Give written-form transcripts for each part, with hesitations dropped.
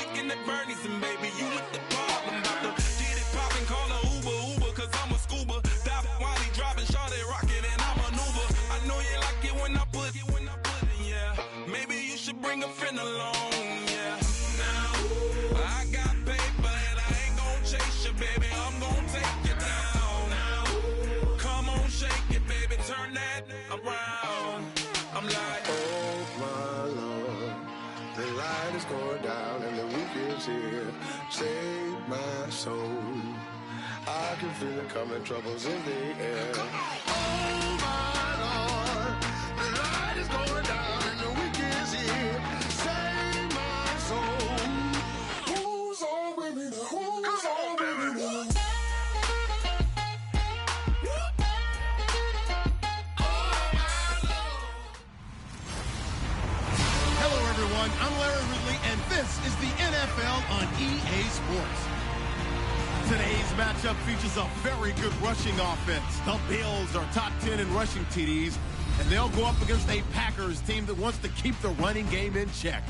weekend at Bernie's, and baby, you with the problem. About to get it poppin', call a Uber, cause I'm a scuba. Dive while he driving, shawty rockin', and I'm an Uber. I know you like it when I put it, yeah. Maybe you should bring a friend along, yeah. Now, I got paper and I ain't gon' chase you, baby. I'm gon' take you down. Now, come on, shake it, baby. Turn that around. I'm like, oh my Lord, the light is going down and the week is here. Save my soul. I can feel it coming, troubles in the air. Oh my Lord, the light is going down and the week is here. Save my soul. Who's on with me now? Who's on with me now? I'm Larry Ridley, and this is the NFL on EA Sports. Today's matchup features a very good rushing offense. The Bills are top 10 in rushing TDs, and they'll go up against a Packers team that wants to keep the running game in check.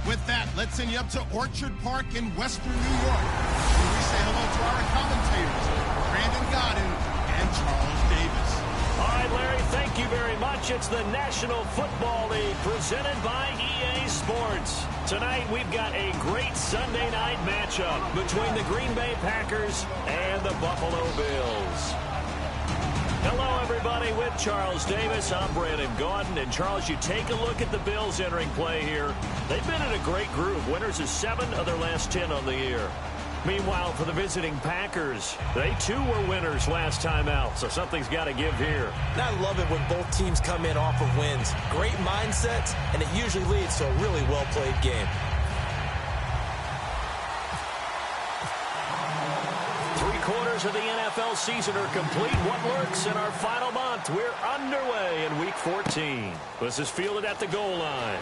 With that, let's send you up to Orchard Park in Western New York, where we say hello to our commentators, Brandon Godden and Charles Davis. All right, Larry, thank you very much. It's the National Football League presented by EA Sports. Tonight, we've got a great Sunday night matchup between the Green Bay Packers and the Buffalo Bills. Hello, everybody, with Charles Davis. I'm Brandon Gaudin. And, Charles, you take a look at the Bills entering play here. They've been in a great group. Winners of 7 of their last 10 on the year. Meanwhile, for the visiting Packers, they too were winners last time out, so something's got to give here. And I love it when both teams come in off of wins. Great mindsets, and it usually leads to a really well-played game. 3/4 of the NFL season are complete. What lurks in our final month? We're underway in Week 14. This is fielded at the goal line.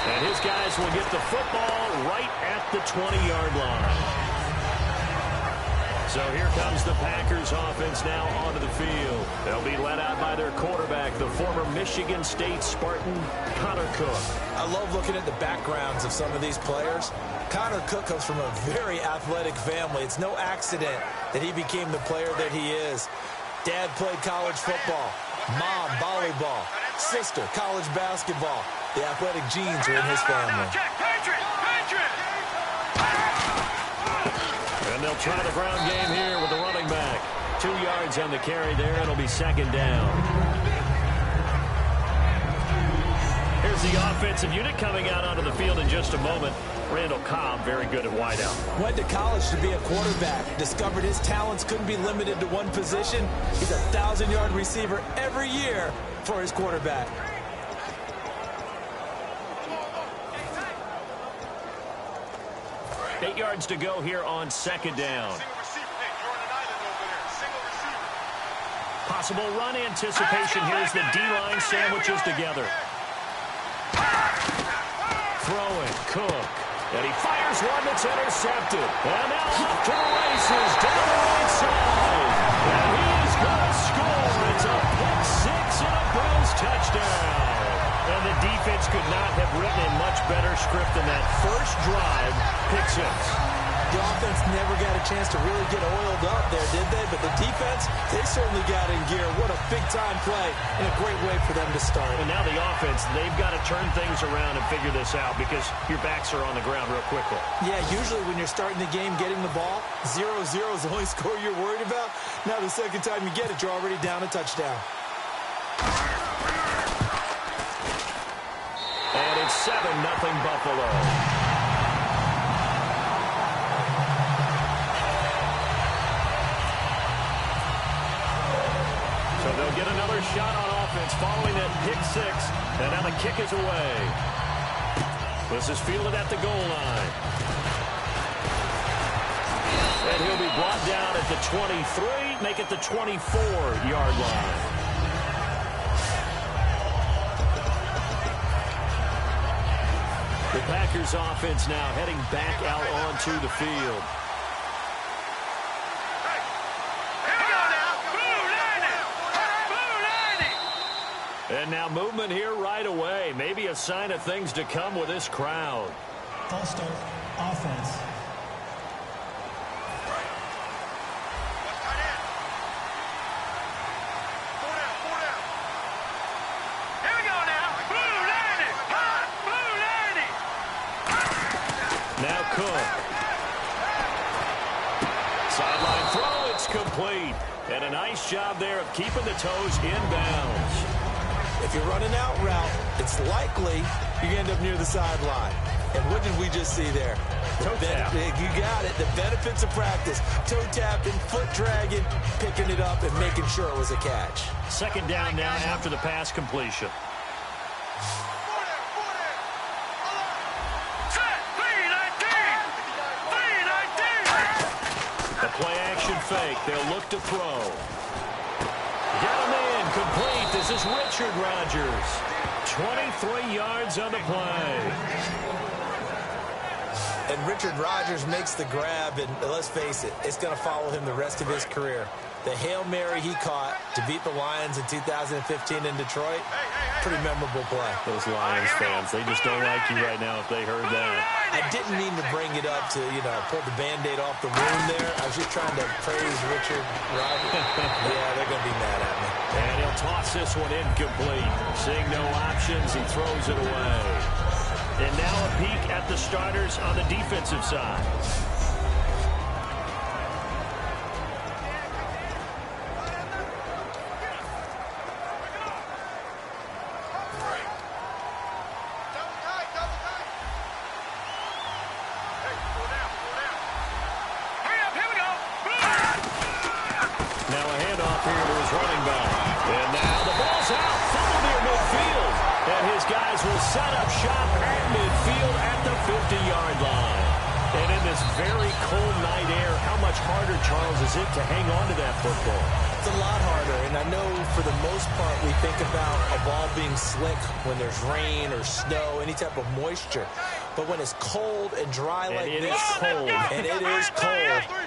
And his guys will get the football right at the 20-yard line. So here comes the Packers offense now onto the field. They'll be led out by their quarterback, the former Michigan State Spartan, Connor Cook. I love looking at the backgrounds of some of these players. Connor Cook comes from a very athletic family. It's no accident that he became the player that he is. Dad played college football. Mom, volleyball. Sister, college basketball. The athletic genes are in his family. And they'll try the ground game here with the running back. 2 yards on the carry there. It'll be second down. Here's the offensive unit coming out onto the field in just a moment. Randall Cobb, very good at wideout. Went to college to be a quarterback. Discovered his talents couldn't be limited to one position. He's a 1,000-yard receiver every year for his quarterback. Eight yards to go here on second down. Possible run anticipation. Here's the D-line sandwiches together. Throwing, Cook. And he fires one that's intercepted. And now off to the races down the right side. And he is going to score. It's a pick six and a Bills touchdown. And the defense could not have written a much better script than that first drive, pick six. The offense never got a chance to really get oiled up there, did they? But the defense, they certainly got in gear. What a big-time play and a great way for them to start. And now the offense, they've got to turn things around and figure this out because your backs are on the ground real quickly. Yeah, usually when you're starting the game getting the ball, 0-0 is the only score you're worried about. Now the second time you get it, you're already down a touchdown. And it's 7-0 Buffalo. So they'll get another shot on offense following that pick six. And now the kick is away. This is fielded at the goal line. And he'll be brought down at the 23, make it the 24-yard line. The Packers offense now heading back out onto the field. And And now movement here right away. Maybe a sign of things to come with this crowd. False start, offense. Now Cook. Sideline throw, it's complete. And a nice job there of keeping the toes inbounds. If you're running out route, it's likely you end up near the sideline. And what did we just see there? Toe tap. You got it. The benefits of practice. Toe tapping, foot dragging, picking it up, and making sure it was a catch. Second down now after the pass completion. The play-action fake. They'll look to throw. Got him in. Complete. This is Richard Rodgers. 23 yards on the play. And Richard Rodgers makes the grab, and let's face it, it's going to follow him the rest of his career. The Hail Mary he caught to beat the Lions in 2015 in Detroit, pretty memorable play. Those Lions fans, they just don't like you right now if they heard that. I didn't mean to bring it up to, pull the Band-Aid off the wound there. I was just trying to praise Richard Rodgers. Yeah, they're going to be mad at me. And he'll toss this one incomplete. Seeing no options, he throws it away. And now a peek at the starters on the defensive side. Now a handoff here to his running back. And now the ball's out. Fumble near midfield. And his guys will set up shop at midfield at the 50-yard line. And in this very cold night air, how much harder, Charles, is it to hang on to that football? It's a lot harder, and I know for the most part we think about a ball being slick when there's rain or snow, any type of moisture. But when it's cold and dry like this,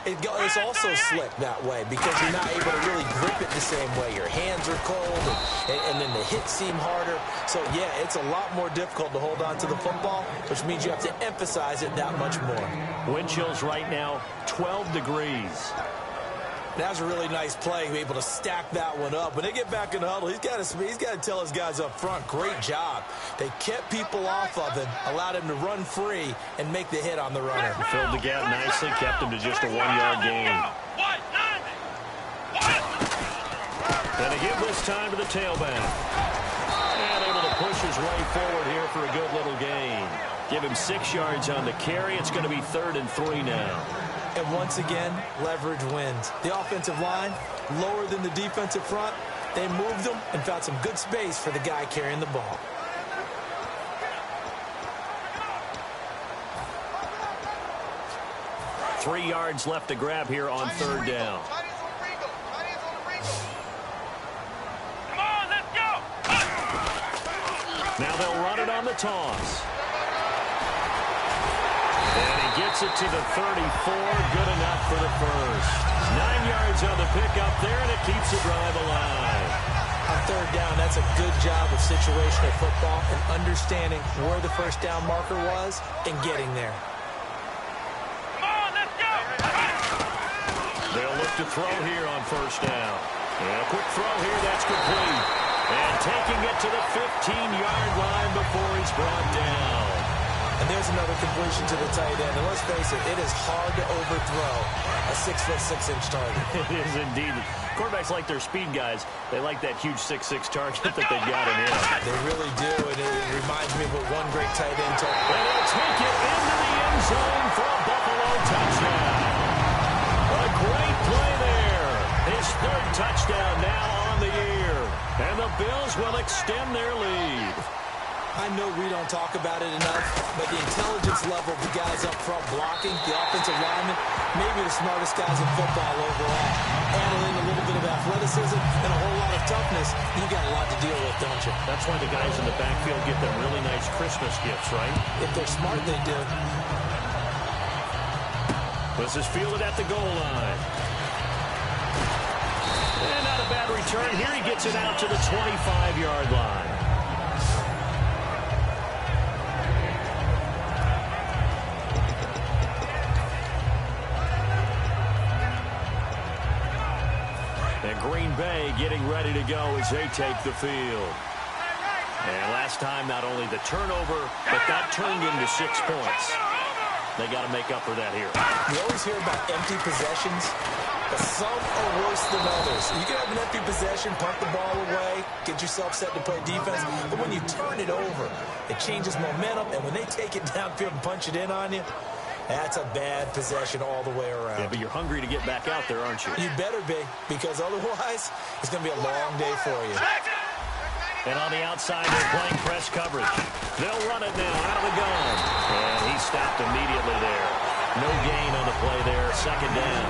it's also slick that way because you're not able to really grip it the same way. Your hands are cold, and then the hits seem harder. So, yeah, it's a lot more difficult to hold on to the football, which means you have to emphasize it that much more. Wind chills right now, 12 degrees. That was a really nice play, to be able to stack that one up. When they get back in the huddle, he's got to tell his guys up front, great job. They kept people off of him, allowed him to run free, and make the hit on the runner. He filled the gap nicely, kept him to just a 1-yard gain. And they give this time to the tailback. And able to push his way forward here for a good little gain. Give him 6 yards on the carry. It's going to be 3rd and 3 now. And once again, leverage wins. The offensive line, lower than the defensive front. They moved them and found some good space for the guy carrying the ball. Three yards left to grab here on 3rd down. Now they'll run it on the toss. And he gets it to the 34. Good enough for the first. 9 yards on the pickup there, and it keeps the drive alive. On 3rd down, that's a good job of situational football and understanding where the first down marker was and getting there. They'll look to throw here on 1st down. And a quick throw here, that's complete. And taking it to the 15-yard line before he's brought down. And there's another completion to the tight end. And let's face it, it is hard to overthrow a 6'6" target. It is indeed. Quarterbacks like their speed guys. They like that huge 6'6" target that they've got in him. They really do, and it reminds me of what one great tight end told me. And he'll take it into the end zone for a Buffalo touchdown. A great play there. His 3rd touchdown now on the year. And the Bills will extend their lead. I know we don't talk about it enough, but the intelligence level of the guys up front blocking, the offensive linemen, maybe the smartest guys in football overall. Adding in a little bit of athleticism and a whole lot of toughness, you got a lot to deal with, don't you? That's why the guys in the backfield get them really nice Christmas gifts, right? If they're smart, they do. This is fielded at the goal line. And out a bad return. Here he gets it out to the 25-yard line. And Green Bay getting ready to go as they take the field. And last time, not only the turnover, but that turned into 6 points. They got to make up for that here. You always hear about empty possessions, but some are worse than others. You can have an empty possession, punt the ball away, get yourself set to play defense, but when you turn it over, it changes momentum, and when they take it downfield and punch it in on you, that's a bad possession all the way around. Yeah, but you're hungry to get back out there, aren't you? You better be, because otherwise, it's going to be a long day for you. And on the outside, they're playing press coverage. They'll run it now out of the gun. And he stopped immediately there. No gain on the play there, second down.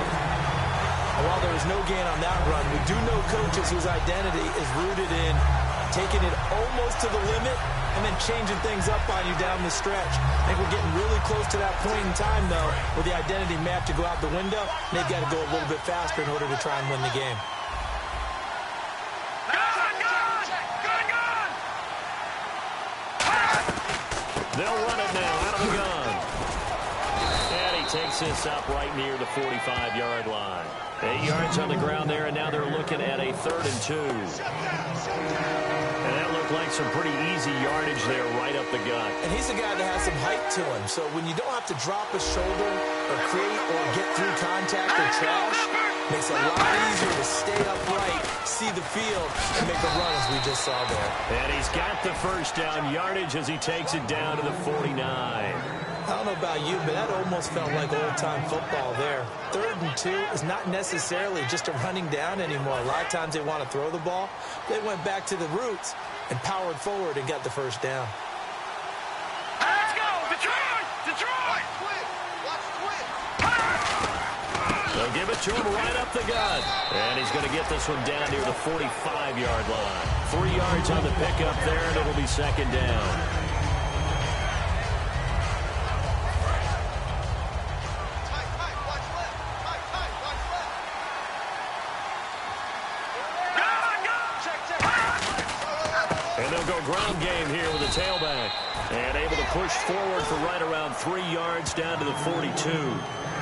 While there is no gain on that run, we do know coaches whose identity is rooted in taking it almost to the limit and then changing things up on you down the stretch. I think we're getting really close to that point in time, though, where the identity may have to go out the window, and they've got to go a little bit faster in order to try and win the game. They'll run it now out of the gun. And he takes this up right near the 45-yard line. 8 yards on the ground there, and now they're looking at a 3rd and 2. And that looked like some pretty easy yardage there right up the gut. And he's a guy that has some height to him, so when you don't have to drop a shoulder or create or get through contact or trash, makes it a lot easier to stay upright, see the field, and make a run as we just saw there. And he's got the first down yardage as he takes it down to the 49. I don't know about you, but that almost felt like old-time football there. 3rd and 2 is not necessarily just a running down anymore. A lot of times they want to throw the ball. They went back to the roots and powered forward and got the first down. Let's go! Detroit! Detroit! Watch twin! They'll give it to him right up the gut. And he's going to get this one down near the 45-yard line. 3 yards on the pickup there, and it'll be second down. Ground game here with the tailback. And able to push forward for right around 3 yards down to the 42.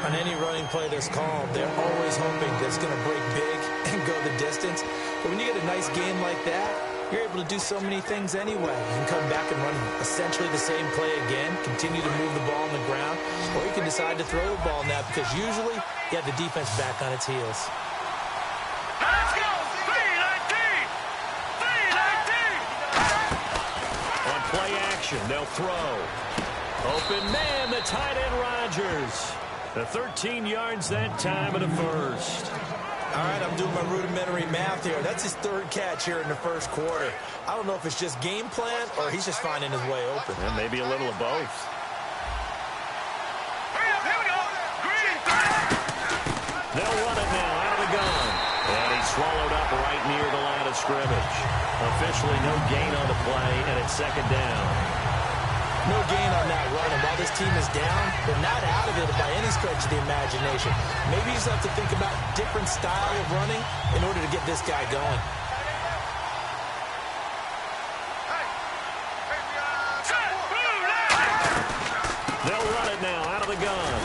On any running play that's called, they're always hoping that it's going to break big and go the distance. But when you get a nice game like that, you're able to do so many things anyway. You can come back and run essentially the same play again, continue to move the ball on the ground, or you can decide to throw the ball now because usually you have the defense back on its heels. Let's go! Play action. They'll throw. Open man, the tight end Rodgers. The 13 yards that time in the first. All right, I'm doing my rudimentary math here. That's his 3rd catch here in the first quarter. I don't know if it's just game plan or he's just finding his way open. And maybe a little of both. Here we go. Green. They'll run it now out of the gun. And he's swallowed up right near the line of scrimmage. Officially no gain on the play, and it's second down. No gain on that run, and while this team is down, they're not out of it by any stretch of the imagination. Maybe you just have to think about different style of running in order to get this guy going. They'll run it now out of the gun.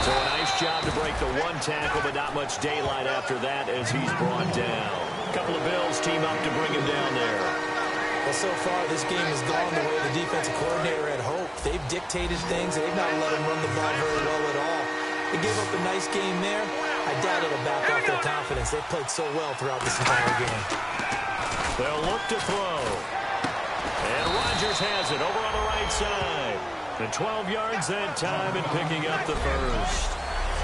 So a nice job to break the 1 tackle, but not much daylight after that as he's brought down. A couple of Bills team up to bring him down there. Well, so far, this game has gone the way the defensive coordinator had hoped. They've dictated things. They've not let him run the ball very well at all. They gave up a nice game there. I doubt it'll back off their confidence. They've played so well throughout this entire game. They'll look to throw. And Rodgers has it over on the right side. And 12 yards that time and picking up the first.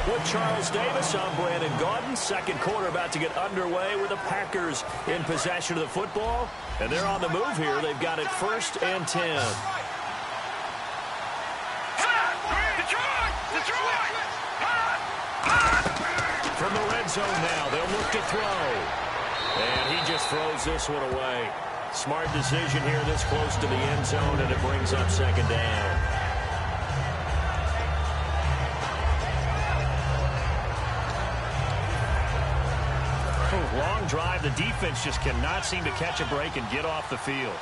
With Charles Davis, I'm Brandon Gaudin. Second quarter about to get underway with the Packers in possession of the football. And they're on the move here. They've got it 1st and 10. From the red zone now, they'll look to throw. And he just throws this one away. Smart decision here this close to the end zone, and it brings up second down. Long drive. The defense just cannot seem to catch a break and get off the field.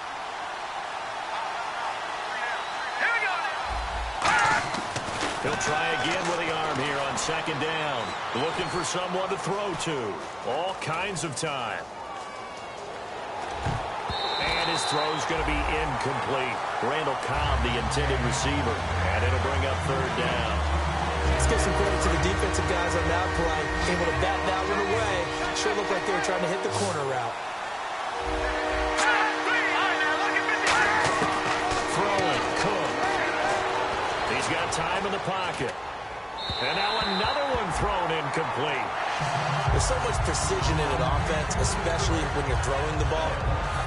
He'll try again with the arm here on second down. Looking for someone to throw to. All kinds of time. And his throw's going to be incomplete. Randall Cobb, the intended receiver. And it'll bring up third down. Let's give some credit to the defensive guys on that play. Able to bat that one away. Sure looked like they were trying to hit the corner route. Throwing, Cook. He's got time in the pocket. And now another one thrown incomplete. There's so much precision in an offense, especially when you're throwing the ball.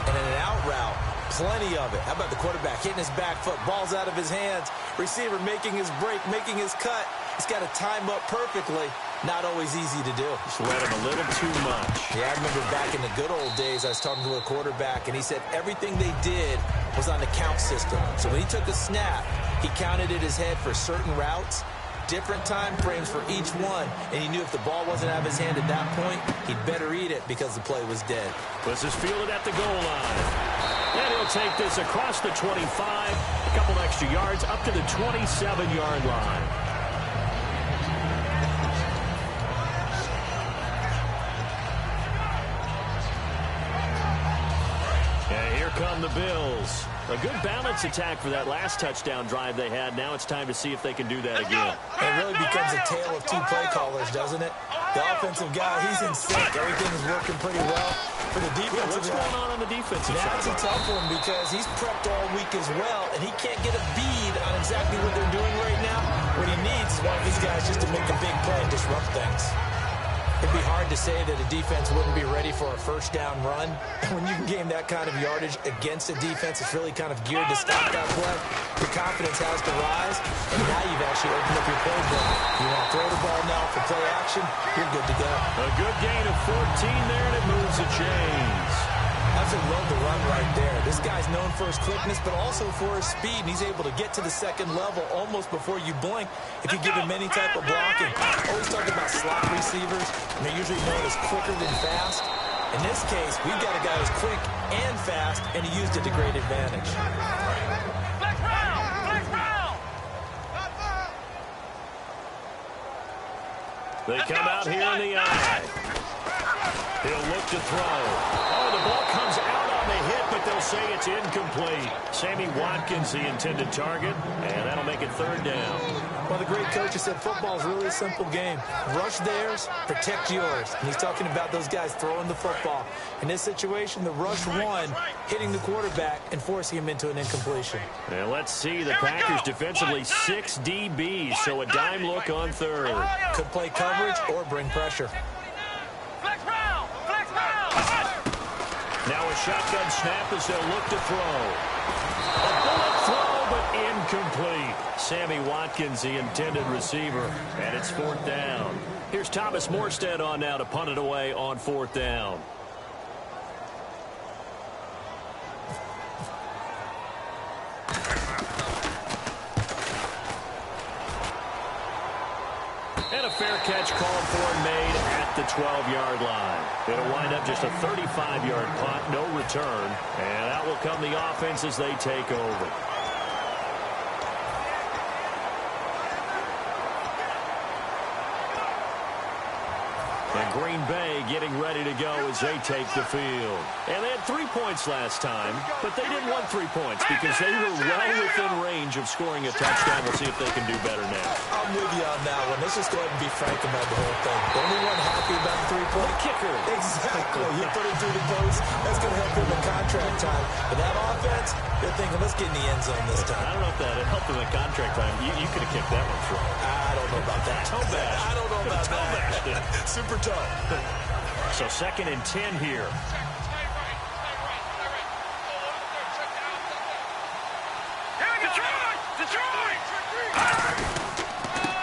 And in an out route, plenty of it. How about the quarterback hitting his back foot, ball's out of his hands, receiver making his break, making his cut. He's got to time up perfectly. Not always easy to do. Just let him a little too much. Yeah, I remember back in the good old days, I was talking to a quarterback, and he said everything they did was on the count system. So when he took a snap, he counted in his head for certain routes, different time frames for each one, and he knew if the ball wasn't out of his hand at that point, he'd better eat it because the play was dead. This is fielded at the goal line. And he'll take this across the 25, a couple extra yards up to the 27-yard line. And here come the Bills. A good balance attack for that last touchdown drive they had. Now it's time to see if they can do that again. It really becomes a tale of two play callers, doesn't it? The offensive guy, he's in sync. Everything is working pretty well. For the defensive what's going on the defensive side? That's a tough one because he's prepped all week as well, and he can't get a bead on exactly what they're doing right now. What he needs is one of these guys just to make a big play and disrupt things. It'd be hard to say that a defense wouldn't be ready for a first down run. When you can gain that kind of yardage against a defense, it's really kind of geared to stop that play. Your confidence has to rise, and now you've actually opened up your playbook. You want to throw the ball now for play action, you're good to go. A good gain of 14 there, and it moves the chains. I absolutely love the run right there. This guy's known for his quickness, but also for his speed, and he's able to get to the second level almost before you blink if you give him any type of blocking. Always talk about slot receivers, and they're usually known as quicker than fast. In this case, we've got a guy who's quick and fast, and he used it to great advantage. They come out here in the eye. He'll look to throw. Oh, the ball comes out on the hit, but they'll say it's incomplete. Sammy Watkins, the intended target, and that'll make it third down. Well, the great coach has said football is really a simple game. Rush theirs, protect yours. And he's talking about those guys throwing the football. In this situation, the rush one, hitting the quarterback and forcing him into an incompletion. And let's see the Packers defensively, 6 DBs, so a dime look on third. Could play coverage or bring pressure. Now a shotgun snap as they'll look to throw. A bullet throw, but incomplete. Sammy Watkins, the intended receiver, and it's fourth down. Here's Thomas Morstead on now to punt it away on fourth down. And a fair catch called for and made at the 12-yard line. It'll wind up just a 35-yard punt, no return. And out will come the offense as they take over. And Green Bay getting ready to go as they take the field. And they had 3 points last time, but they didn't want 3 points because they were well within range of scoring a touchdown. We'll see if they can do better now. I'm with you on that one. Let's just go ahead and be frank about the whole thing. The only one happy about the 3-point kicker. Exactly. You put it through the post. That's going to help him in contract time. But that offense, they're thinking, let's get in the end zone this time. I don't know if that helped him in contract time. You could have kicked that one through. I don't know about that. Toe bash. I don't know about toe that. Super toe. So 2nd and 10 here.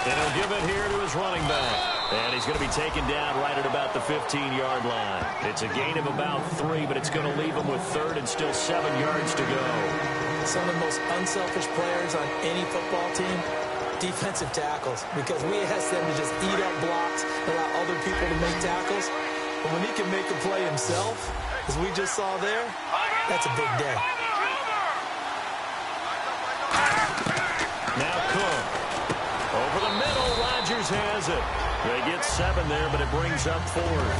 And he'll give it here to his running back. And he's going to be taken down right at about the 15-yard line. It's a gain of about 3, but it's going to leave him with third and still 7 yards to go. Some of the most unselfish players on any football team, defensive tackles, because we ask them to just eat up blocks, allow other people to make tackles. But when he can make a play himself, as we just saw there, that's a big day. Now Cook. Over the middle, Rodgers has it. They get 7 there, but it brings up 4th.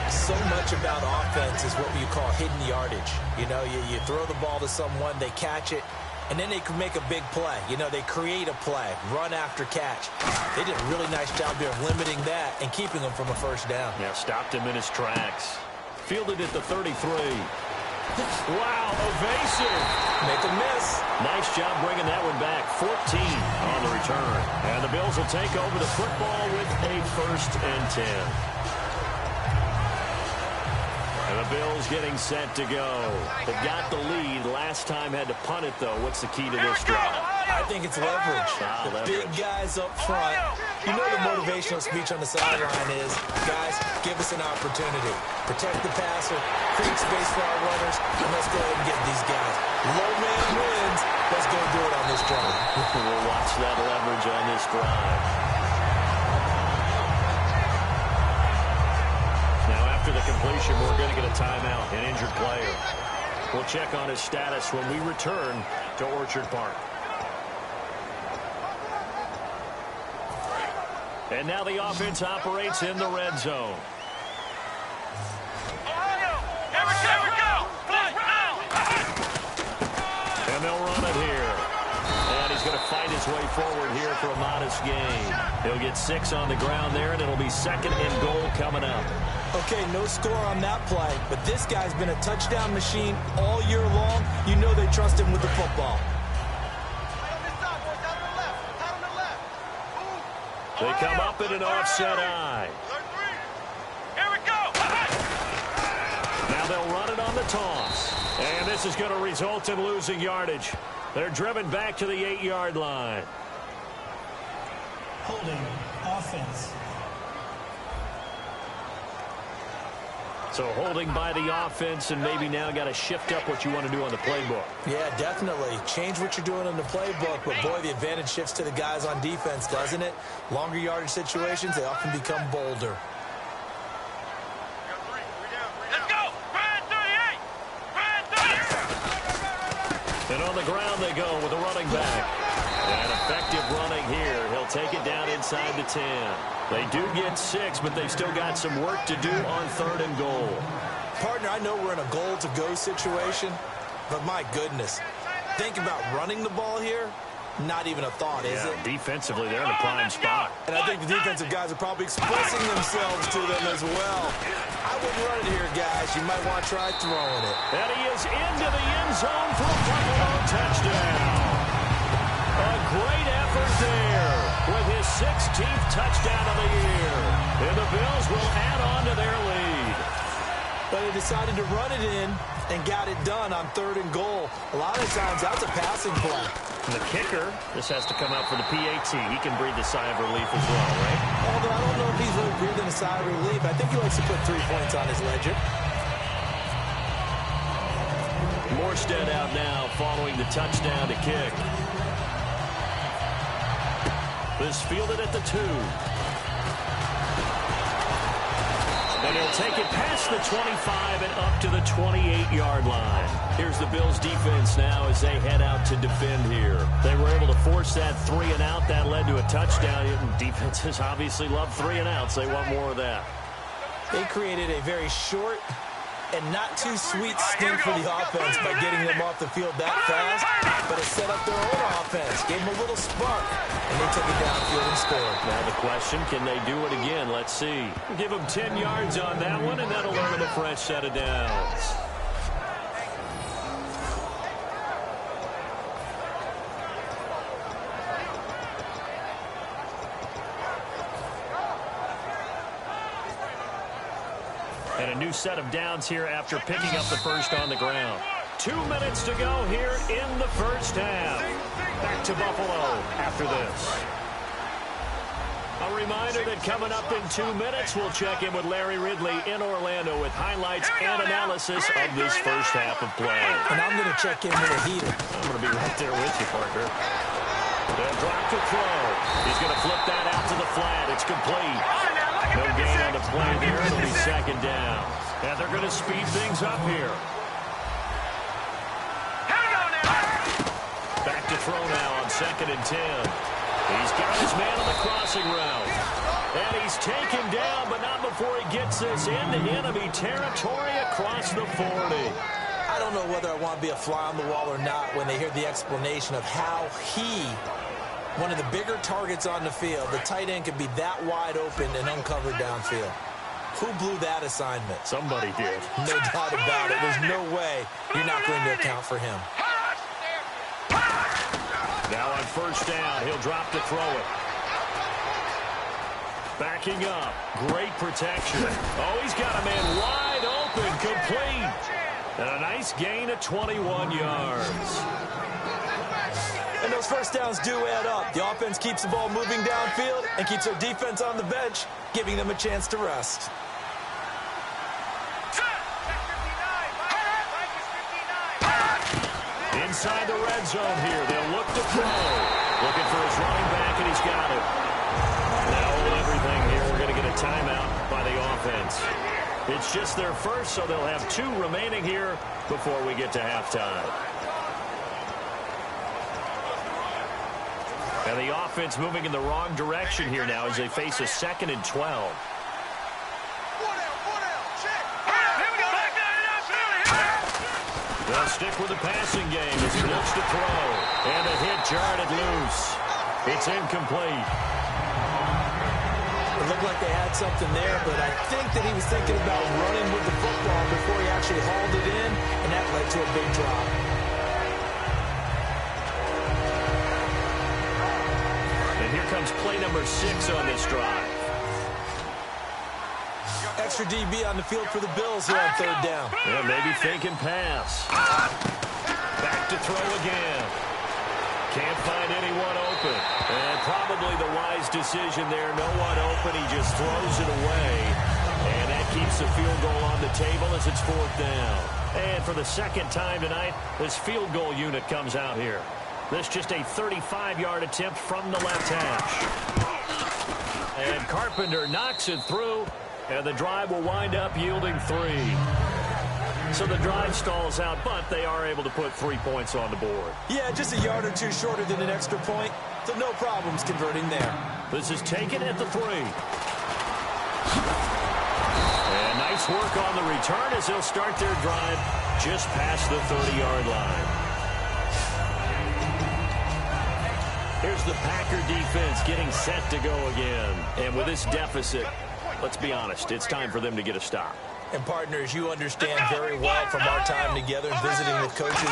So much about offense is what you call hidden yardage. You know, you throw the ball to someone, they catch it, and then they can make a big play. You know, they create a play, run after catch. They did a really nice job there of limiting that and keeping them from a first down. Yeah, stopped him in his tracks. Fielded at the 33. Wow, evasive. Make a miss. Nice job bringing that one back. 14 on the return. And the Bills will take over the football with a 1st and 10. And the Bills getting set to go. They got the lead. Last time had to punt it, though. What's the key to this drive? I think it's leverage. The big guys up front. You know the motivational speech on the sideline is, guys, give us an opportunity. Protect the passer, create space for our runners, and let's go ahead and get these guys. Low man wins. Let's go do it on this drive. We'll watch that leverage on this drive. Now, after the completion, we're going to get a timeout, an injured player. We'll check on his status when we return to Orchard Park. And now the offense operates in the red zone. And they'll run it here. And he's going to fight his way forward here for a modest gain. He'll get 6 on the ground there, and it'll be 2nd and goal coming up. Okay, no score on that play, but this guy's been a touchdown machine all year long. You know they trust him with the football. They come up in an offset eye. Here we go. Now they'll run it on the toss. And this is going to result in losing yardage. They're driven back to the 8-yard line. Holding offense. So holding by the offense, and maybe now got to shift up what you want to do on the playbook. Yeah, definitely. Change what you're doing in the playbook, but boy, the advantage shifts to the guys on defense, doesn't it? Longer yardage situations, they often become bolder. Let's go. Run 38. Run 38. And on the ground they go with a running back. And effective running here. He'll take it down inside the 10. They do get 6, but they've still got some work to do on 3rd and goal. Partner, I know we're in a goal-to-go situation, but my goodness, think about running the ball here. Not even a thought, is it? Defensively, they're in a prime spot. And I think the defensive guys are probably expressing themselves to them as well. I wouldn't run it here, guys. You might want to try throwing it. And he is into the end zone for a Buffalo touchdown. A great effort there with his 16th touchdown of the year. And the Bills will add on to their lead. But they decided to run it in and got it done on 3rd and goal. A lot of times, that's a passing play. And the kicker, this has to come out for the PAT. He can breathe a sigh of relief as well, right? Although I don't know if he's really breathing a sigh of relief. I think he likes to put 3 points on his ledger. Morstead out now following the touchdown to kick. This fielded at the 2. And he'll take it past the 25 and up to the 28-yard line. Here's the Bills defense now as they head out to defend here. They were able to force that 3 and out. That led to a touchdown. Defenses obviously love 3 and outs. They want more of that. They created a very short and not too sweet stint for the offense by getting them off the field that fast, but it set up their own offense, gave them a little spark, and they took it downfield and scored. Now the question, can they do it again? Let's see. Give them 10 yards on that one, and that'll earn them a fresh set of downs. And a new set of downs here after picking up the first on the ground. 2 minutes to go here in the first half. Back to Buffalo after this. A reminder that coming up in 2 minutes, we'll check in with Larry Ridley in Orlando with highlights and analysis of this first half of play. And I'm going to check in with a heater. I'm going to be right there with you, Parker. They'll drop to throw. He's going to flip that out to the flat. It's complete. No gain on the play there. It'll be second down. And they're going to speed things up here. Back to throw now on 2nd and 10. He's got his man on the crossing route. And he's taken down, but not before he gets this into enemy territory across the 40. I don't know whether I want to be a fly on the wall or not when they hear the explanation of how he, one of the bigger targets on the field, the tight end could be that wide open and uncovered downfield. Who blew that assignment? Somebody did. No doubt about it. There's no way you're not going to account for him. Now on 1st down, he'll drop to throw it. Backing up. Great protection. Oh, he's got a man wide open, complete. And a nice gain of 21 yards. And those 1st downs do add up. The offense keeps the ball moving downfield and keeps their defense on the bench, giving them a chance to rest. Inside the red zone here. They'll look to throw. Looking for his running back, and he's got it. Now hold everything here. We're going to get a timeout by the offense. It's just their first, so they'll have 2 remaining here before we get to halftime. And the offense moving in the wrong direction here now as they face a 2nd and 12. They'll stick with the passing game as he looks to throw. And the hit jarred it loose. It's incomplete. It looked like they had something there, but I think that he was thinking about running with the football before he actually hauled it in, and that led to a big drop. And here comes play number 6 on this drive. Extra DB on the field for the Bills here on 3rd down. Yeah, maybe thinking pass. Back to throw again. Can't find anyone open. And probably the wise decision there. No one open. He just throws it away. And that keeps the field goal on the table as it's 4th down. And for the 2nd time tonight, this field goal unit comes out here. This just a 35-yard attempt from the left hash. And Carpenter knocks it through. And the drive will wind up yielding 3. So the drive stalls out, but they are able to put 3 points on the board. Yeah, just a yard or 2 shorter than an extra point, so no problems converting there. This is taken at the 3. And nice work on the return as they'll start their drive just past the 30-yard line. Here's the Packer defense getting set to go again. And with this deficit, let's be honest, it's time for them to get a stop. And partners, you understand very well from our time together and visiting with coaches,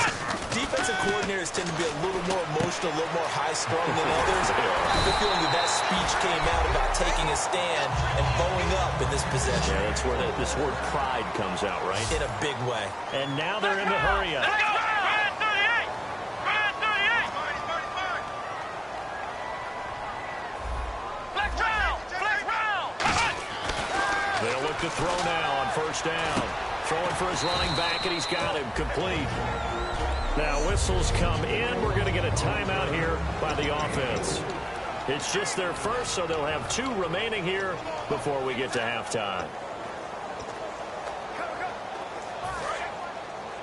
defensive coordinators tend to be a little more emotional, a little more high-strung than others. I have a feeling that speech came out about taking a stand and bowing up in this possession. Yeah, that's where this word pride comes out, right? In a big way. And now they're in the hurry up. They'll look to throw now on 1st down. Throwing for his running back, and he's got him complete. Now whistles come in. We're going to get a timeout here by the offense. It's just their first, so they'll have 2 remaining here before we get to halftime.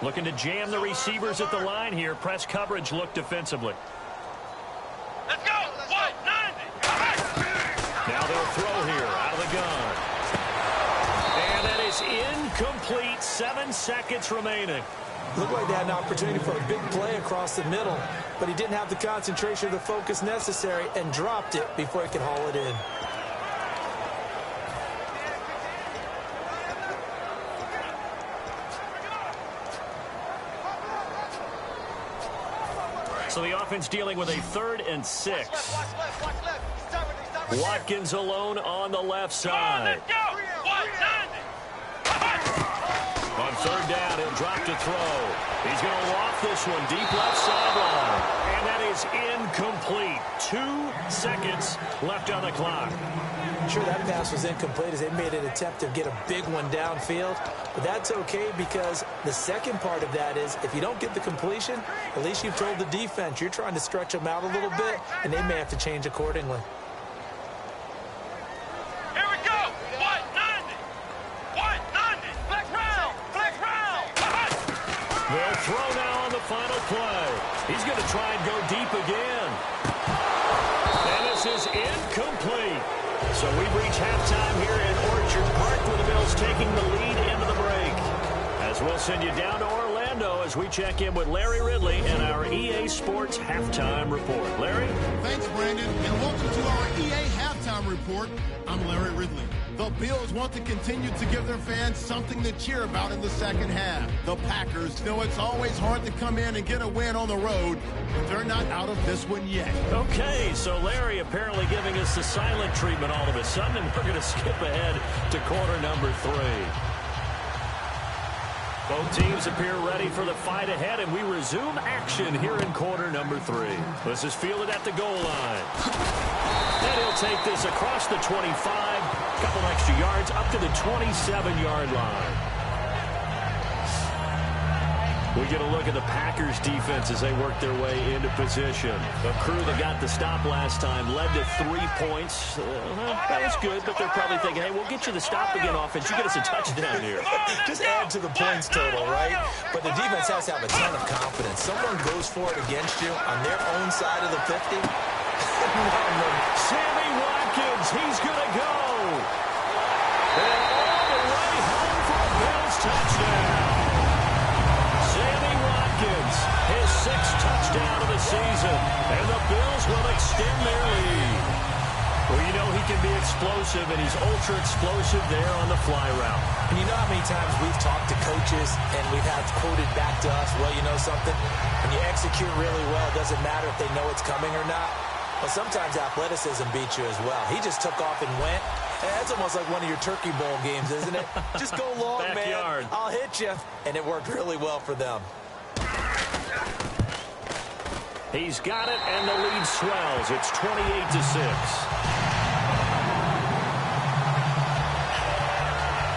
Looking to jam the receivers at the line here. Press coverage look defensively. Let's go! 190! Now they'll throw here out of the gun. And that is incomplete. 7 seconds remaining. Looked like they had an opportunity for a big play across the middle, but he didn't have the concentration or the focus necessary and dropped it before he could haul it in. So the offense dealing with a 3rd and 6. Watkins alone on the left side. On 3rd down, he'll drop to throw. He's going to loft this one deep left sideline. And that is incomplete. 2 seconds left on the clock. Sure, that pass was incomplete as they made an attempt to get a big one downfield. But that's okay because the second part of that is if you don't get the completion, at least you've told the defense you're trying to stretch them out a little bit, and they may have to change accordingly. Here we go! throw now on the final play. He's going to try and go deep again. And this is incomplete. So we reach halftime here in Orchard Park with the Bills taking the lead into the break. As we'll send you down to Orlando as we check in with Larry Ridley and our EA Sports Halftime Report. Larry? Thanks, Brandon, and welcome to our EA Halftime Report. I'm Larry Ridley. The Bills want to continue to give their fans something to cheer about in the second half. The Packers know it's always hard to come in and get a win on the road, but they're not out of this one yet. Okay, so Larry apparently giving us the silent treatment all of a sudden, and we're going to skip ahead to quarter number 3. Both teams appear ready for the fight ahead, and we resume action here in quarter number 3. This is fielded at the goal line. And he'll take this across the 25, a couple extra yards, up to the 27-yard line. We get a look at the Packers defense as they work their way into position. A crew that got the stop last time led to 3 points. That was good, but they're probably thinking, hey, we'll get you the stop again offense. You get us a touchdown here. Just add to the points total, right? But the defense has to have a ton of confidence. Someone goes for it against you on their own side of the 50. Sammy Watkins, he's going to go. And all the way home for a Bills touchdown. Sammy Watkins, his 6th touchdown of the season, and the Bills will extend their lead. Well, you know he can be explosive, and he's ultra-explosive there on the fly route. And you know how many times we've talked to coaches, and we've had quoted back to us, well, you know something? When you execute really well, it doesn't matter if they know it's coming or not. Well, sometimes athleticism beats you as well. He just took off and went. That's almost like one of your Turkey Bowl games, isn't it? Just go long, Backyard. man. I'll hit you. And it worked really well for them. He's got it, and the lead swells. It's 28-6.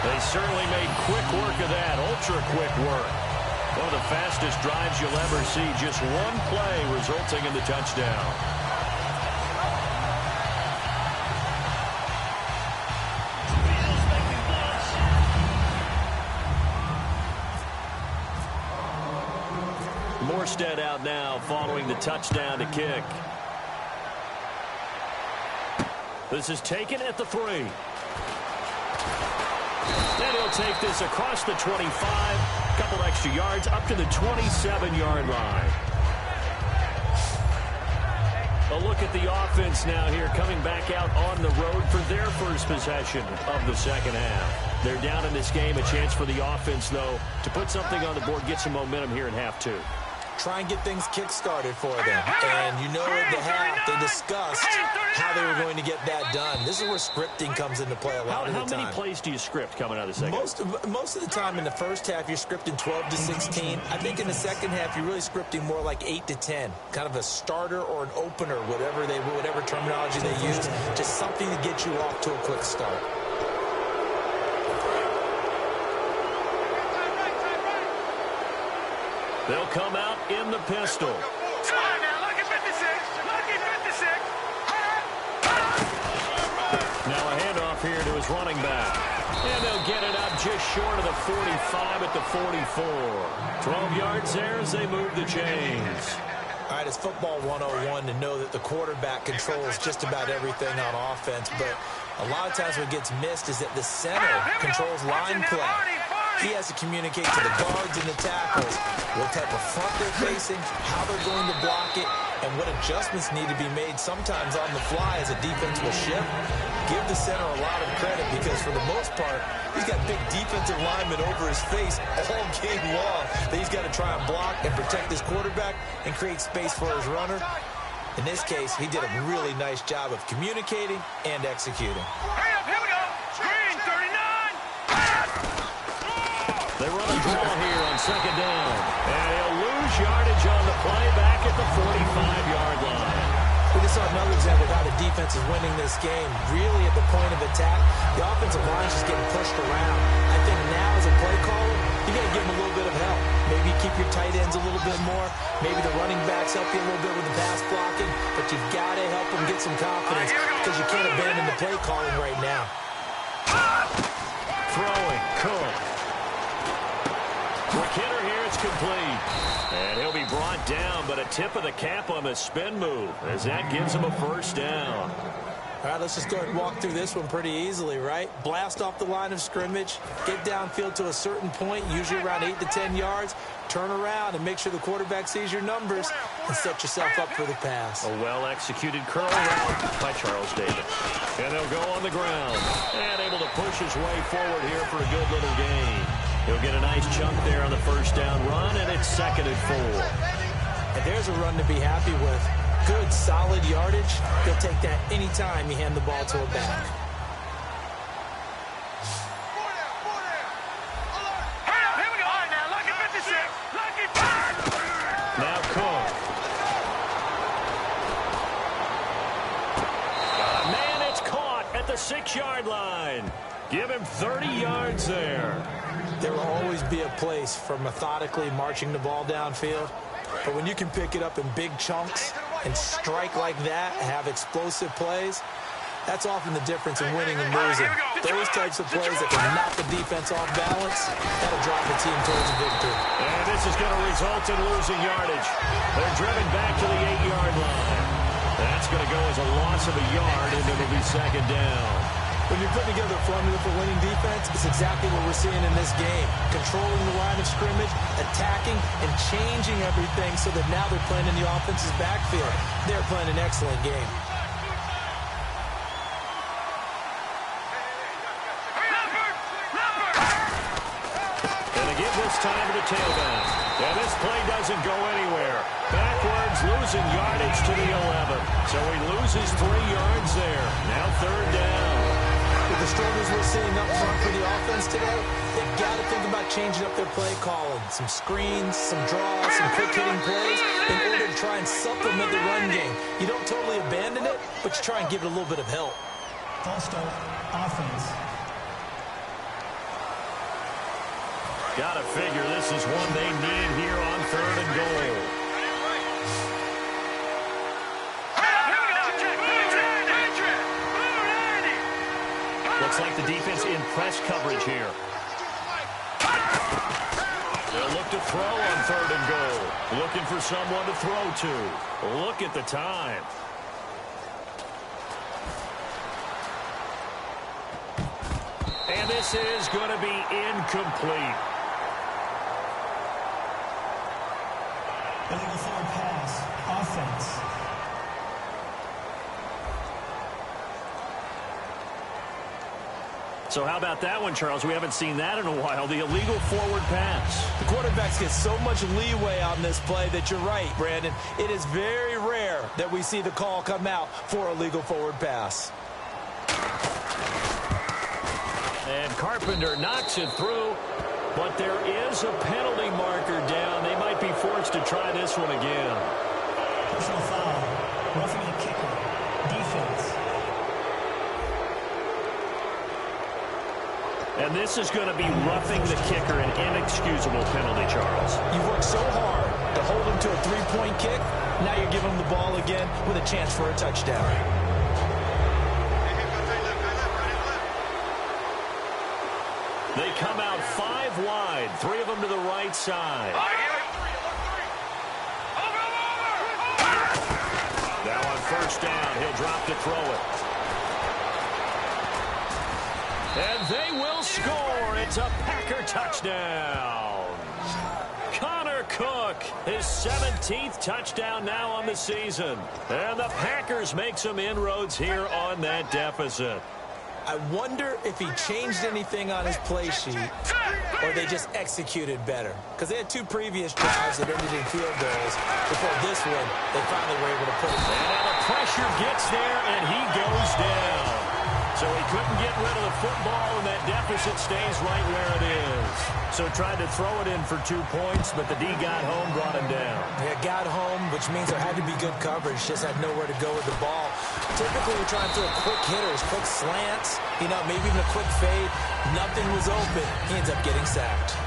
They certainly made quick work of that, ultra-quick work. One of the fastest drives you'll ever see. Just one play resulting in the touchdown. Morstead out now following the touchdown to kick. This is taken at the 3. And he'll take this across the 25, a couple extra yards up to the 27-yard line. A look at the offense now here, coming back out on the road for their first possession of the second half. They're down in this game. A chance for the offense, though, to put something on the board, get some momentum here in half 2. Try and get things kick-started for them. And you know at the half, they discussed how they were going to get that done. This is where scripting comes into play a lot of the time. How many plays do you script coming out of the second? Most of the time in the first half, you're scripting 12 to 16. I think in the second half, you're really scripting more like 8 to 10. Kind of a starter or an opener, whatever terminology they use. Just something to get you off to a quick start. They'll come out in the pistol. Come on now, look at 56. Look at 56. Now a handoff here to his running back. And they'll get it up just short of the 45 at the 44. 12 yards there as they move the chains. All right, it's football 101 to know that the quarterback controls just about everything on offense, but a lot of times what gets missed is that the center controls line play. He has to communicate to the guards and the tackles what type of front they're facing, how they're going to block it, and what adjustments need to be made sometimes on the fly as a defense will shift. Give the center a lot of credit because for the most part, he's got big defensive linemen over his face all game long that he's got to try and block and protect his quarterback and create space for his runner. In this case, he did a really nice job of communicating and executing. Hurry up, here we go. Screen 39. They run a draw here on second down. And he'll lose yardage on the play back at the 45-yard line. We just saw another example of how the defense is winning this game. Really at the point of attack, the offensive line is just getting pushed around. I think now as a play caller, you got to give them a little bit of help. Maybe keep your tight ends a little bit more. Maybe the running backs help you a little bit with the pass blocking. But you've got to help them get some confidence because you can't abandon the play calling right now. Throwing, Cook. McKinnon here it's complete. And he'll be brought down, but a tip of the cap on the spin move, as that gives him a first down. All right, let's just go ahead and walk through this one pretty easily, right? Blast off the line of scrimmage, get downfield to a certain point, usually around 8 to 10 yards, turn around and make sure the quarterback sees your numbers and set yourself up for the pass. A well-executed curl route by Charles Davis. And they'll go on the ground. And able to push his way forward here for a good little gain. He'll get a nice chunk there on the first down run, and it's 2nd and 4. And there's a run to be happy with. Good, solid yardage. He'll take that anytime you hand the ball to a back. Here we go. All right, now, lucky 56. Lucky 5. Now Cook. Man, it's caught at the 6-yard line. Give him 30 yards there. There will always be a place for methodically marching the ball downfield. But when you can pick it up in big chunks and strike like that, have explosive plays, that's often the difference in winning and losing. Those types of plays that can knock the defense off balance, that'll drive the team towards a victory. And this is going to result in losing yardage. They're driven back to the 8-yard line. That's going to go as a loss of a yard, and it'll be 2nd down. When you're putting together a formula for winning defense, it's exactly what we're seeing in this game. Controlling the line of scrimmage, attacking, and changing everything so that now they're playing in the offense's backfield. They're playing an excellent game. And they give this time to the tailback. And this play doesn't go anywhere. Backwards, losing yardage to the 11. So he loses 3 yards there. Now 3rd down. With the struggles we're seeing up front for the offense today, they've got to think about changing up their play calling. Some screens, some draws, some quick-hitting plays in order to try and supplement the run game. You don't totally abandon it, but you try and give it a little bit of help. False start, offense. Gotta figure this is one they need here on 3rd and goal. Looks like the defense in press coverage here. They'll look to throw on 3rd and goal. Looking for someone to throw to. Look at the time. And this is going to be incomplete. Illegal forward pass, offense. So how about that one, Charles? We haven't seen that in a while. The illegal forward pass. The quarterbacks get so much leeway on this play that you're right, Brandon. It is very rare that we see the call come out for a legal forward pass. And Carpenter knocks it through, but there is a penalty marker down. They might be forced to try this one again. Personal foul, roughing the kicker, defense. And this is going to be roughing the kicker, an inexcusable penalty, Charles. You've worked so hard to hold him to a 3-point kick. Now you're giving him the ball again with a chance for a touchdown. They come out 5 wide, 3 of them to the right side. Now on first down, he'll drop to throw it. And they will score. It's a Packer touchdown. Connor Cook, his 17th touchdown now on the season. And the Packers make some inroads here on that deficit. I wonder if he changed anything on his play sheet or they just executed better. Because they had 2 previous drives that ended in field goals. Before this one, they finally were able to put it down. And now the pressure gets there, and he goes down. So he couldn't get rid of the football, and that deficit stays right where it is. So tried to throw it in for 2 points, but the D got home, brought him down. Yeah, got home, which means there had to be good coverage. Just had nowhere to go with the ball. Typically, we're trying to throw quick hitters, quick slants, maybe even a quick fade. Nothing was open. He ends up getting sacked.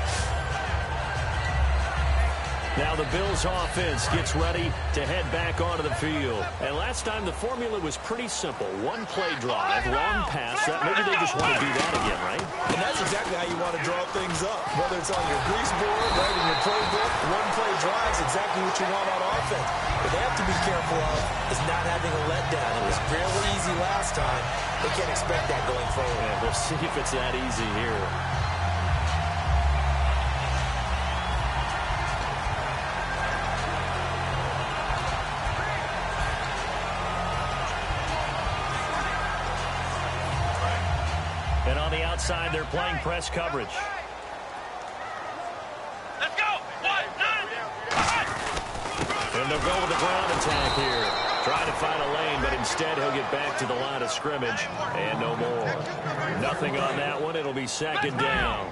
Now the Bills offense gets ready to head back onto the field. And last time the formula was pretty simple. One play drive, long pass. Maybe they just want to do that again, right? And that's exactly how you want to draw things up. Whether it's on your grease board, right, in your playbook, one play drive is exactly what you want on offense. What they have to be careful of is not having a letdown. It was fairly easy last time. They can't expect that going forward. Yeah, we'll see if it's that easy here. And on the outside, they're playing press coverage. Let's go. 1, 2, 1. And they'll go with the ground attack here. Trying to find a lane, but instead he'll get back to the line of scrimmage. And no more. Nothing on that one. It'll be second down.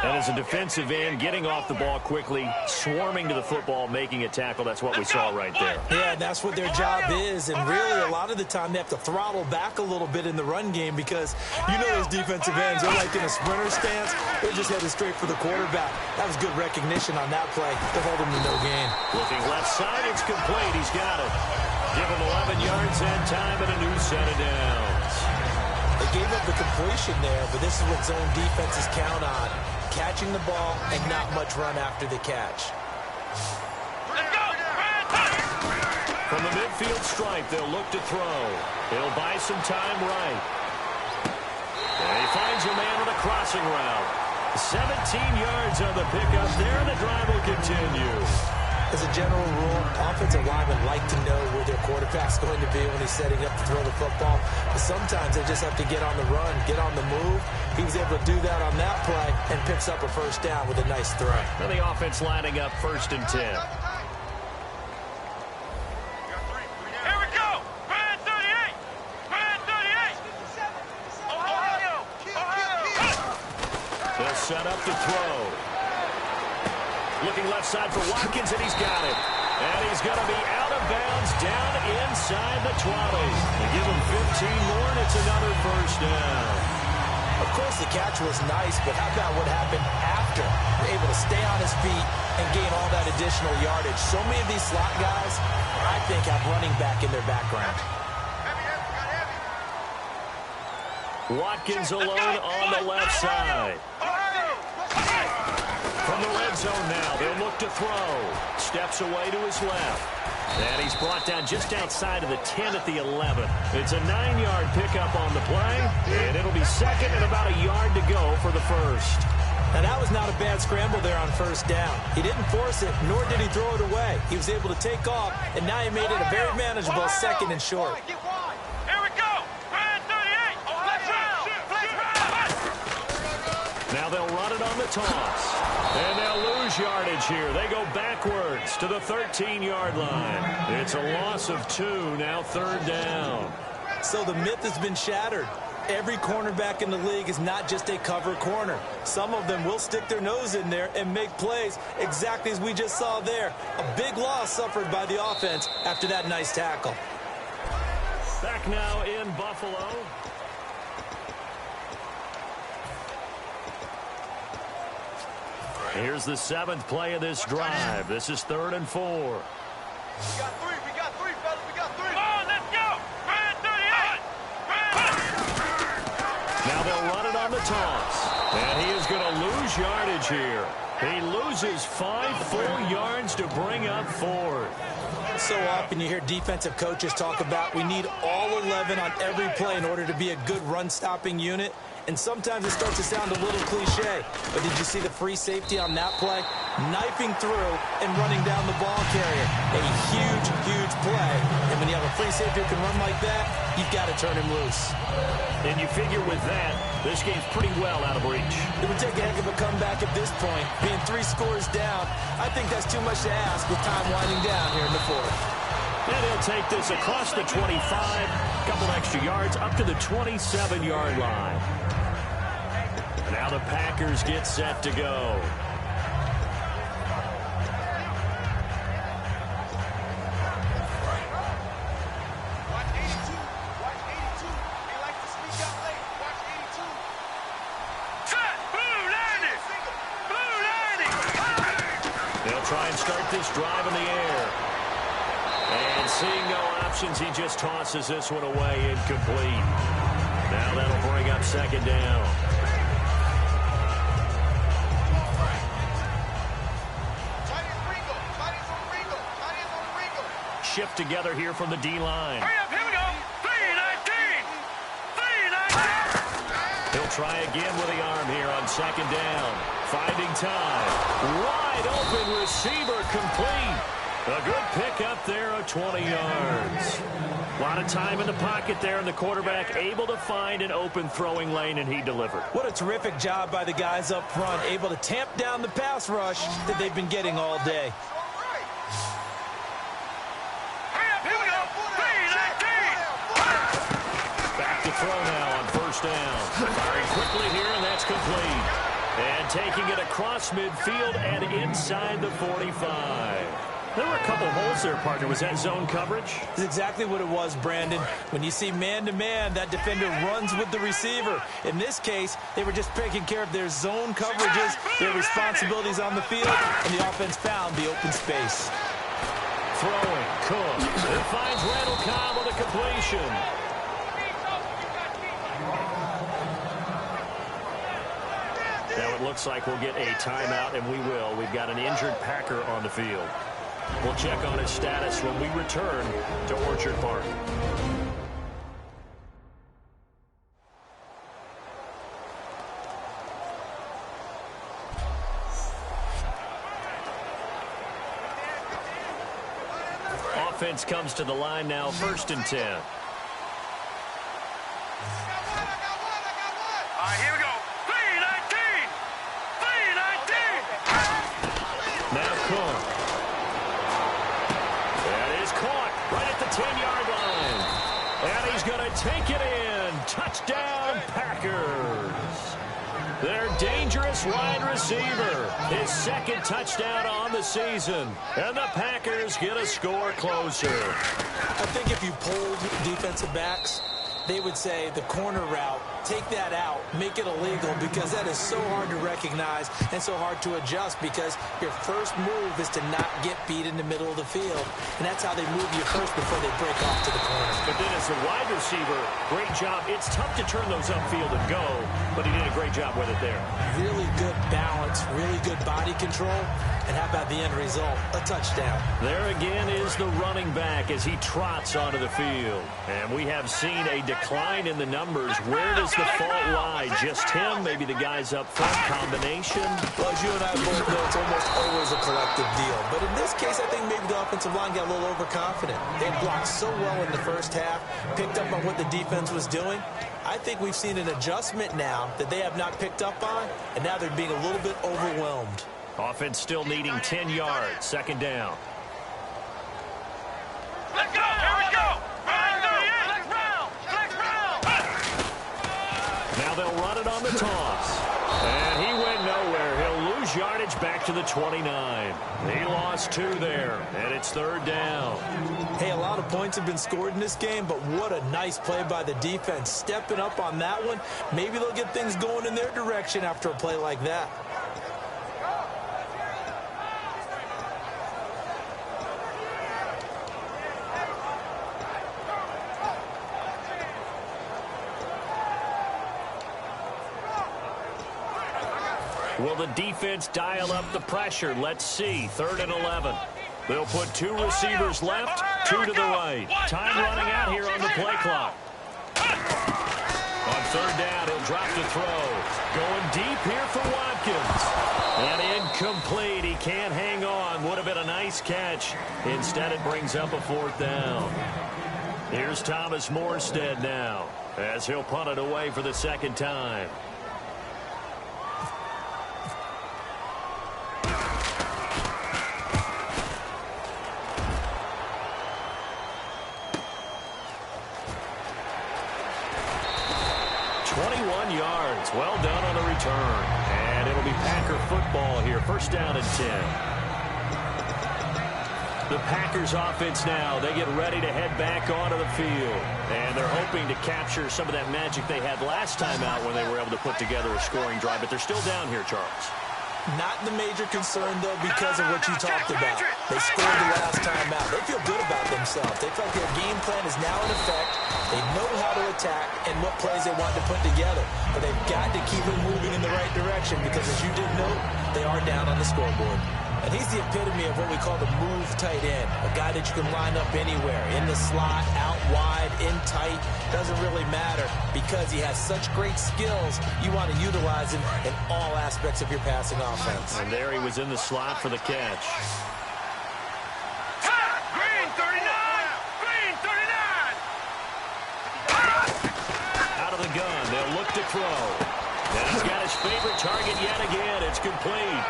And as a defensive end, getting off the ball quickly, swarming to the football, making a tackle. That's what we saw right there. Yeah, and that's what their job is. And really, a lot of the time, they have to throttle back a little bit in the run game because you know those defensive ends, they're like in a sprinter stance. They're just headed straight for the quarterback. That was good recognition on that play to hold him to no gain. Looking left side, it's complete. He's got it. Give him 11 yards and time and a new set of downs. They gave up the completion there, but this is what zone defenses count on. Catching the ball and not much run after the catch. Let's go. From the midfield stripe, they'll look to throw. He'll buy some time right. And he finds a man on a crossing route. 17 yards on the pickup there, and the drive will continue. As a general rule, offensive linemen like to know where their quarterback's going to be when he's setting up to throw the football. But sometimes they just have to get on the run, get on the move. He was able to do that on that play and picks up a first down with a nice throw. Now the offense lining up 1st and 10. Here we go. Brand 38. Brand 38. Ohio. They'll set up to throw. Looking left side for Watkins, and he's got it. And he's going to be out of bounds down inside the 20. They give him 15 more, and it's another first down. Of course, the catch was nice, but how about what happened after? We're able to stay on his feet and gain all that additional yardage. So many of these slot guys, I think, have running back in their background. Watkins alone on the left side. From the red zone now, they'll look to throw. Steps away to his left. And he's brought down just outside of the 10 at the 11. It's a 9-yard pickup on the play, and it'll be second and about a yard to go for the first. Now, that was not a bad scramble there on first down. He didn't force it, nor did he throw it away. He was able to take off, and now he made it a very manageable second and short. Here we go. Brand 38. Now they'll run it on the toss. And they'll lose yardage here. They go backwards to the 13-yard line. It's a loss of 2, now 3rd down. So the myth has been shattered. Every cornerback in the league is not just a cover corner. Some of them will stick their nose in there and make plays exactly as we just saw there. A big loss suffered by the offense after that nice tackle. Back now in Buffalo. Here's the 7th play of this drive. This is 3rd and 4. We got 3, fellas. We got 3. Come on, let's go. Brand 38. Now they'll run it on the toss. And he is going to lose yardage here. He loses 5 full yards to bring up 4th. So often you hear defensive coaches talk about we need all 11 on every play in order to be a good run-stopping unit. And sometimes it starts to sound a little cliche. But did you see the free safety on that play? Knifing through and running down the ball carrier. A huge, huge play. And when you have a free safety who can run like that, you've got to turn him loose. And you figure with that, this game's pretty well out of reach. It would take a heck of a comeback at this point. Being 3 scores down, I think that's too much to ask with time winding down here in the 4th. And he'll take this across the 25, a couple extra yards, up to the 27-yard line. Now the Packers get set to go. start this drive in the air. And seeing no options, he just tosses this one away incomplete. Now that'll bring up second down. Shift together here from the D-line. Hurry up, here we go. 3-19. 3-19. He'll try again with the arm here on second down. Finding time. Wide open receiver complete. A good pick up there of 20 yards. A lot of time in the pocket there, and the quarterback able to find an open throwing lane, and he delivered. What a terrific job by the guys up front, able to tamp down the pass rush that they've been getting all day. Back to throw now on first down. Firing quickly here, and that's complete. And taking it across midfield and inside the 45. There were a couple holes there, partner. Was that zone coverage? That's exactly what it was, Brandon. When you see man-to-man, that defender runs with the receiver. In this case, they were just taking care of their zone coverages, their responsibilities on the field, and the offense found the open space. Throwing, Cook. It finds Randall Cobb with a completion. Now it looks like we'll get a timeout, and we will. We've got an injured Packer on the field. We'll check on his status when we return to Orchard Park. Offense comes to the line now, 1st and 10. All right, here we go. 3-19. 3-19. Now Cook. That is caught right at the 10-yard line. And he's going to take it in. Touchdown, Packers. Their dangerous wide receiver. His 2nd touchdown on the season. And the Packers get a score closer. I think if you polled defensive backs, they would say the corner route, take that out, make it illegal, because that is so hard to recognize and so hard to adjust, because your first move is to not get beat in the middle of the field. And that's how they move you first before they break off to the corner. But then as a wide receiver, great job. It's tough to turn those upfield and go, but he did a great job with it there. Really good balance, really good body control. And how about the end result? A touchdown. There again is the running back as he trots onto the field. And we have seen a decline in the numbers. Where does the fault lie? Just him? Maybe the guys up front? Combination? Well, as you and I both know, it's almost always a collective deal. But in this case, I think maybe the offensive line got a little overconfident. They blocked so well in the first half, picked up on what the defense was doing. I think we've seen an adjustment now that they have not picked up on, and now they're being a little bit overwhelmed. Offense still needing 10 yards. 2nd down. Let's go. Here we go. Flex round. Now they'll run it on the toss. And he went nowhere. He'll lose yardage back to the 29. He lost 2 there, and it's 3rd down. Hey, a lot of points have been scored in this game, but what a nice play by the defense. Stepping up on that one. Maybe they'll get things going in their direction after a play like that. Will the defense dial up the pressure? Let's see. 3rd and 11. They'll put 2 receivers left, 2 to the right. Time running out here on the play clock. On 3rd down, he'll drop to throw. Going deep here for Watkins. And incomplete. He can't hang on. Would have been a nice catch. Instead, it brings up a 4th down. Here's Thomas Morstead now, as he'll punt it away for the 2nd time. Well done on the return. And it'll be Packer football here. 1st down and 10. The Packers offense now, they get ready to head back onto the field. And they're hoping to capture some of that magic they had last time out when they were able to put together a scoring drive. But they're still down here, Charles. Not the major concern, though, because of what you talked about. They scored the last time out. They feel good about themselves. They feel like their game plan is now in effect. They know how to attack and what plays they want to put together. But they've got to keep it moving in the right direction because, as you did note, they are down on the scoreboard. And he's the epitome of what we call the move tight end, a guy that you can line up anywhere, in the slot, out wide, in tight. Doesn't really matter because he has such great skills. You want to utilize him in all aspects of your passing offense. And there he was in the slot for the catch. Green 39! Green 39! Out of the gun, they'll look to throw. And he's got his favorite target yet again. It's complete.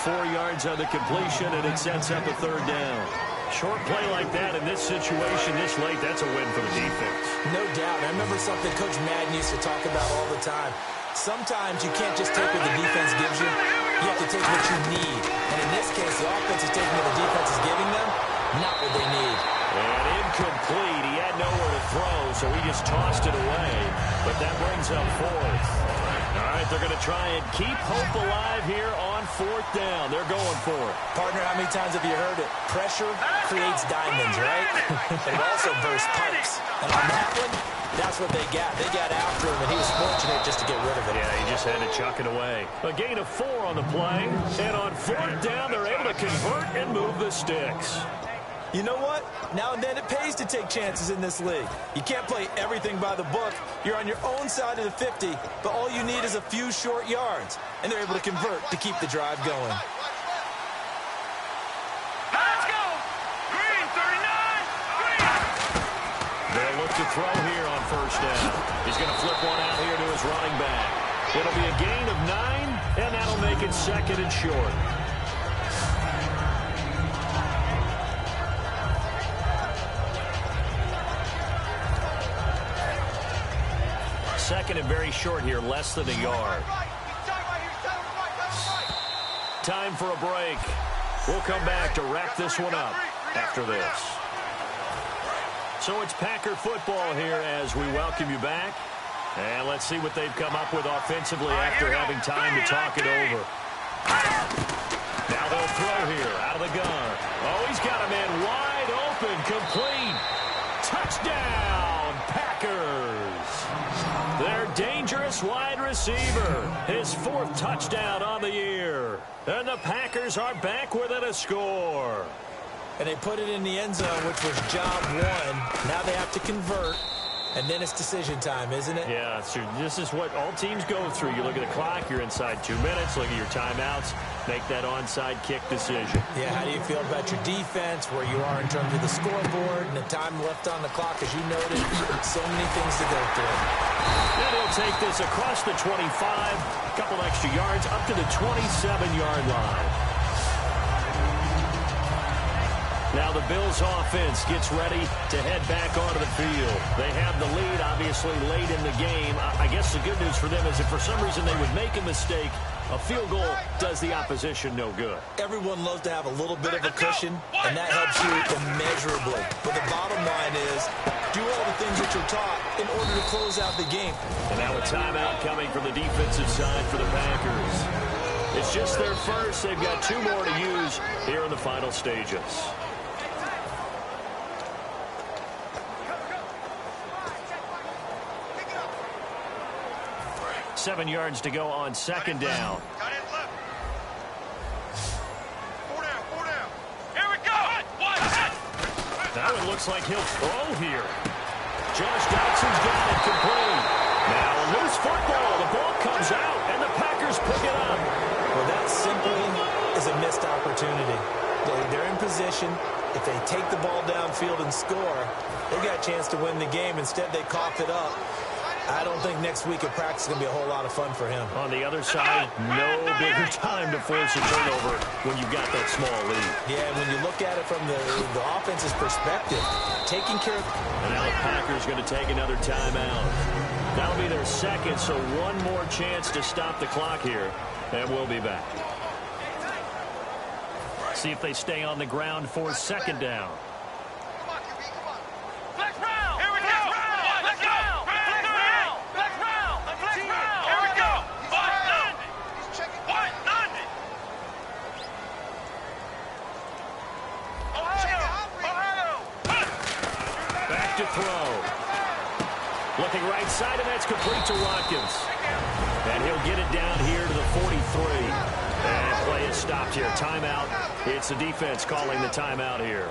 4 yards on the completion, and it sets up a third down. Short play like that in this situation this late, that's a win for the defense. No doubt. I remember something Coach Madden used to talk about all the time. Sometimes you can't just take what the defense gives you. You have to take what you need. And in this case, the offense is taking what the defense is giving them, not what they need. And incomplete. He had nowhere to throw, so he just tossed it away. But that brings up fourth. All right, they're going to try and keep hope alive here on fourth down. They're going for it. Partner, how many times have you heard it? Pressure creates diamonds, right? But it also bursts pipes. And on that one, that's what they got. They got after him, and he was fortunate just to get rid of it. Yeah, he just had to chuck it away. A gain of 4 on the play. And on fourth down, they're able to convert and move the sticks. You know what? Now and then it pays to take chances in this league. You can't play everything by the book. You're on your own side of the 50, but all you need is a few short yards. And they're able to convert to keep the drive going. Let's go! Green 39! Green! They'll look to throw here on first down. He's going to flip one out here to his running back. It'll be a gain of 9, and that'll make it second and short. Second and very short here, less than a yard. Time for a break. We'll come back to wrap this one up after this. So it's Packer football here as we welcome you back. And let's see what they've come up with offensively after having time to talk it over. Now they'll throw here out of the gun. Oh, he's got a man wide open, complete. Touchdown, Packers. Their dangerous wide receiver. His 4th touchdown on the year. And the Packers are back within a score. And they put it in the end zone, which was job 1. Now they have to convert. And then it's decision time, isn't it? Yeah, so this is what all teams go through. You look at the clock, you're inside 2 minutes, look at your timeouts, make that onside kick decision. Yeah, how do you feel about your defense, where you are in terms of the scoreboard, and the time left on the clock, as you noted? So many things to go through. And he'll take this across the 25, a couple extra yards, up to the 27-yard line. Now the Bills offense gets ready to head back onto the field. They have the lead, obviously, late in the game. I guess the good news for them is if for some reason they would make a mistake, a field goal does the opposition no good. Everyone loves to have a little bit of a cushion, and that helps you immeasurably. But the bottom line is, do all the things that you're taught in order to close out the game. And now a timeout coming from the defensive side for the Packers. It's just their first. They've got 2 more to use here in the final stages. 7 yards to go on second down. Here we go! Now it looks like he'll throw here. Josh Dotson's got it complete. Now a loose football. The ball comes out, and the Packers pick it up. Well, that simply is a missed opportunity. They're in position. If they take the ball downfield and score, they've got a chance to win the game. Instead, they cough it up. I don't think next week at practice is going to be a whole lot of fun for him. On the other side, no bigger time to force a turnover when you've got that small lead. Yeah, when you look at it from the offense's perspective, taking care of... And now the Packers going to take another timeout. That'll be their second, so one more chance to stop the clock here, and we'll be back. See if they stay on the ground for second down. to throw. Looking right side, and that's complete to Watkins. And he'll get it down here to the 43. And play is stopped here. Timeout. It's the defense calling the timeout here.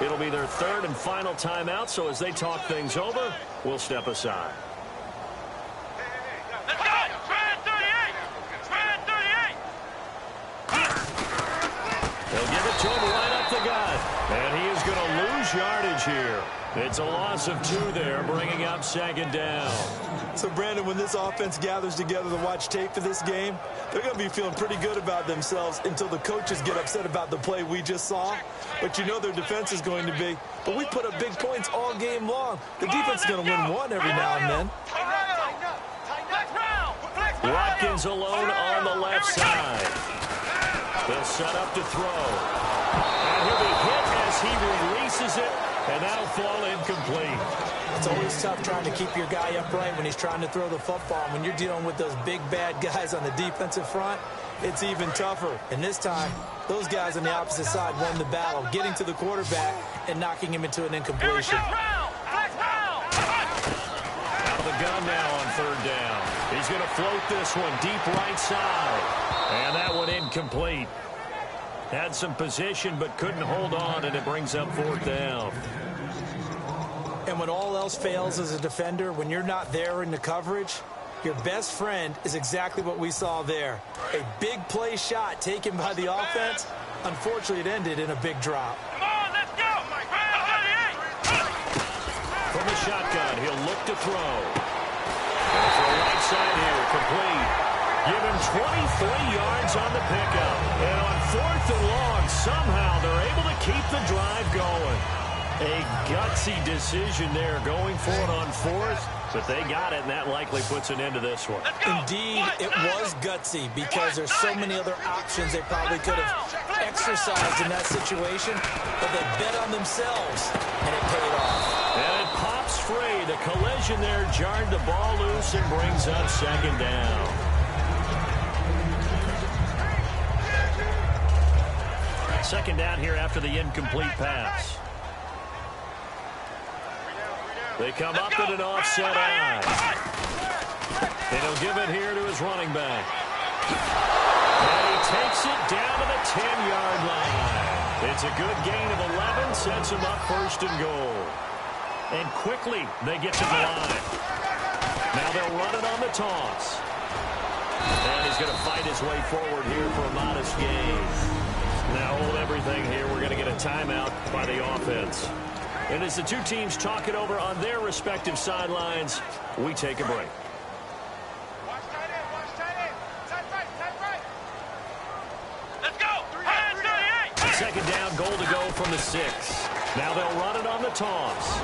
It'll be their third and final timeout, so as they talk things over, we'll step aside. Let's go! Spread 38! Spread 38! They'll give it to him right up the gut. And he is going to lose yardage here. It's a loss of 2 there, bringing up second down. So, Brandon, when this offense gathers together to watch tape for this game, they're going to be feeling pretty good about themselves until the coaches get upset about the play we just saw. But you know their defense is going to be. But we put up big points all game long. The defense is going to win one every now and then. Watkins alone on the left side. They'll set up to throw. And he'll be hit as he releases it. And that'll fall incomplete. It's always tough trying to keep your guy upright when he's trying to throw the football. When you're dealing with those big, bad guys on the defensive front, it's even tougher. And this time, those guys on the opposite side won the battle, getting to the quarterback and knocking him into an incompletion. Out of the gun now on third down. He's going to float this one deep right side. And that one incomplete. Had some position but couldn't hold on, and it brings up fourth down. And when all else fails as a defender, when you're not there in the coverage, your best friend is exactly what we saw there. A big play shot taken by the offense. Unfortunately, it ended in a big drop. Come on, let's go! From the shotgun, he'll look to throw. And for the right side here, complete. Give him 23 yards on the pickup. And on fourth and long, somehow they're able to keep the drive going. A gutsy decision there going for it on fourth, but they got it, and that likely puts an end to this one. Indeed, it was gutsy because there's so many other options they probably could have exercised in that situation, but they bet on themselves, and it paid off. And it pops free. The collision there jarred the ball loose and brings up second down. Second down here after the incomplete pass. They come up in an offset eye. And he'll give it here to his running back. And he takes it down to the 10-yard line. It's a good gain of 11, sets him up first and goal. And quickly they get to the line. Now they'll run it on the toss. And he's going to fight his way forward here for a modest gain. Now hold everything here. We're going to get a timeout by the offense. And as the two teams talk it over on their respective sidelines, we take a break. Watch tight end, watch tight end. Tight right. Let's go! 38! Second down, goal to go from the 6. Now they'll run it on the toss.